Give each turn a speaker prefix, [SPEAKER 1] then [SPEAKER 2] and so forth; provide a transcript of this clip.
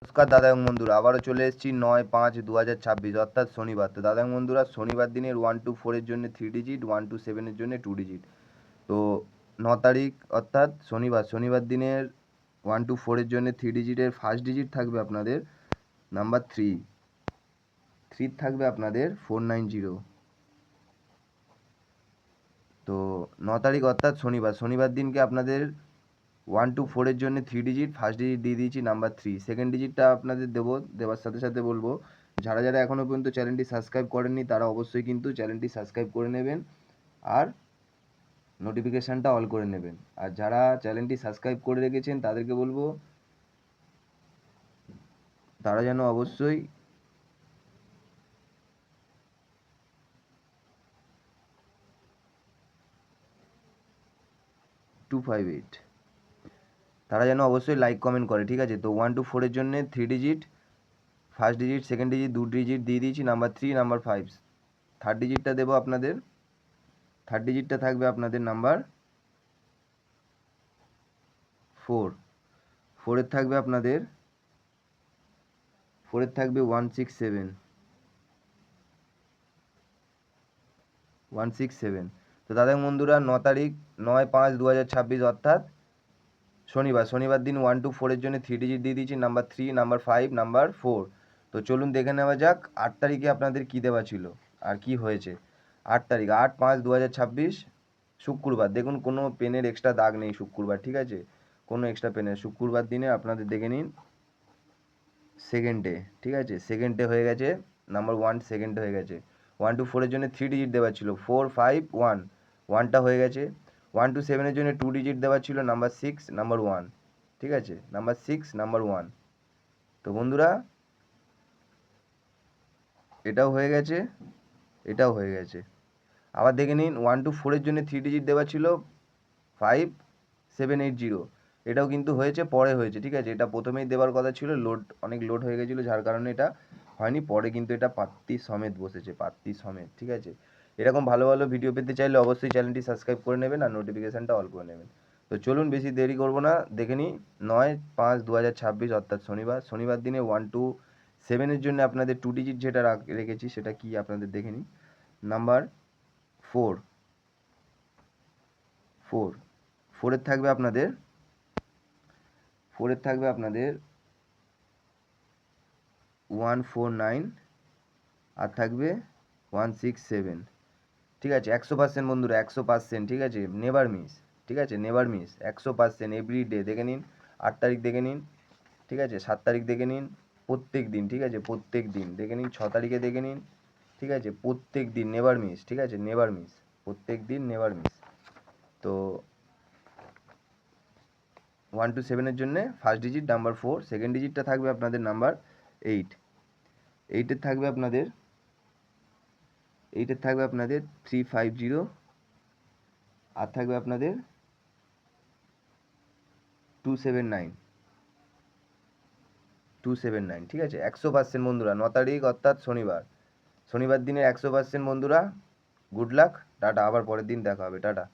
[SPEAKER 1] নমস্কার দাদা এবং বন্ধুরা, আবারও চলে এসেছি 9/5/2026 অর্থাৎ শনিবার। তো দাদা এবং বন্ধুরা, শনিবার দিনের 1 to 4-এর জন্য 3 ডিজিট, 1 to 7-এর জন্য 2 ডিজিট। তো 9 তারিখ অর্থাৎ শনিবার দিনের 1 to 4-এর জন্য 3 ডিজিটের ফার্স্ট ডিজিট থাকবে আপনাদের নাম্বার 3 থাকবে আপনাদের 490। তো 9 তারিখ অর্থাৎ শনিবার দিনকে আপনাদের 1 to 4-এর জন্য 3 ডিজিট, ফার্স্ট ডিজিট দিয়ে দিয়েছি নাম্বার 3। সেকেন্ড ডিজিটটা আপনাদের দেওয়ার সাথে সাথে বলবো, যারা এখনও পর্যন্ত চ্যানেলটি সাবস্ক্রাইব করেননি তারা অবশ্যই কিন্তু চ্যানেলটি সাবস্ক্রাইব করে নেবেন আর নোটিফিকেশানটা অল করে নেবেন। আর যারা চ্যানেলটি সাবস্ক্রাইব করে রেখেছেন তাদেরকে বলবো তারা যেন অবশ্যই তারা যেন অবশ্যই লাইক কমেন্ট করে, ঠিক আছে? তো 1 to 4-এর জন্য 3 digit, first digit, second digit 2 digit দিয়ে দিয়েছি নাম্বার 3, নাম্বার 5। থার্ড ডিজিটটা দেবো আপনাদের, থার্ড ডিজিটটা থাকবে আপনাদের নাম্বার 4। 4-এর থাকবে 167। তো দাদা বন্ধুরা, 9 তারিখ 9/5/2026 অর্থাৎ শনিবার দিন 1 to 4-এর জন্য 3 ডিজিট দিয়ে দিয়েছি নাম্বার 3, নাম্বার 5, নাম্বার 4। তো চলুন দেখে নেওয়া যাক 8 তারিখে আপনাদের কী দেওয়া ছিল আর কি হয়েছে। 8 তারিখ 8/5/2026 শুক্রবার। দেখুন কোনো পেনের এক্সট্রা দাগ নেই শুক্রবার, ঠিক আছে? কোনো এক্সট্রা পেনের শুক্রবার দিনে আপনাদের দেখে নিন সেকেন্ডে, ঠিক আছে? সেকেন্ডে হয়ে গেছে নাম্বার 1, সেকেন্ডে হয়ে গেছে। 1 to 4-এর জন্য 3 ডিজিট দেওয়া ছিল 4, 5, 1, 1টা হয়ে গেছে। 1 to 7-এর জন্য 2 ডিজিট দেওয়া ছিল নাম্বার 6, নাম্বার 1, ঠিক আছে? Number 6, number 1। তো বন্ধুরা, এটাও হয়ে গেছে, এটাও হয়ে গেছে। আবার দেখে নিন 1 to 4-এর জন্য 3 ডিজিট দেওয়া ছিল 5780, এটাও কিন্তু হয়েছে, পরে হয়েছে, ঠিক আছে? এটা প্রথমেই দেওয়ার কথা ছিল, অনেক লোড হয়ে গেছিলো যার কারণে এটা হয়নি, পরে কিন্তু এটা পাত্তি সমেত বসেছে, পাত্তি সমেত, ঠিক আছে? এরকম ভালো ভালো ভিডিও পেতে চাইলে অবশ্যই চ্যানেলটি সাবস্ক্রাইব করে নেবেন আর নোটিফিকেশানটা অল করে নেবেন। তো চলুন বেশি দেরি করব না, দেখে নিই 9/5/2026 অর্থাৎ শনিবার দিনে 1 to 7-এর জন্য আপনাদের 2 ডিজিট যেটা রেখেছি সেটা কি আপনাদের দেখে নিই। নাম্বার 4 থাকবে আপনাদের 149 আর থাকবে 167, ঠিক আছে? 100% বন্ধুরা, 100%, ঠিক আছে? নেভার মিস, ঠিক আছে? নেভার মিস, 100% এভরিডে দেখে নিন। 8 তারিখ দেখে নিন, ঠিক আছে? 7 তারিখ দেখে নিন, প্রত্যেক দিন, ঠিক আছে? প্রত্যেক দিন দেখে নিন। 6 তারিখে দেখে নিন, ঠিক আছে? প্রত্যেক দিন নেভার মিস, ঠিক আছে? নেভার মিস, প্রত্যেক দিন নেভার মিস। তো 1 to 7-এর জন্য ফার্স্ট ডিজিট নাম্বার 4, সেকেন্ড ডিজিটটা থাকবে আপনাদের নাম্বার 8। 8-এর থাকবে আপনাদের 350 আর থাকবে আপনাদের 279, ঠিক আছে? 100% বন্ধুরা, 9 তারিখ অর্থাৎ শনিবার দিনের 100% বন্ধুরা। গুড লাক, টাটা, আবার পরের দিন দেখা হবে, টাটা।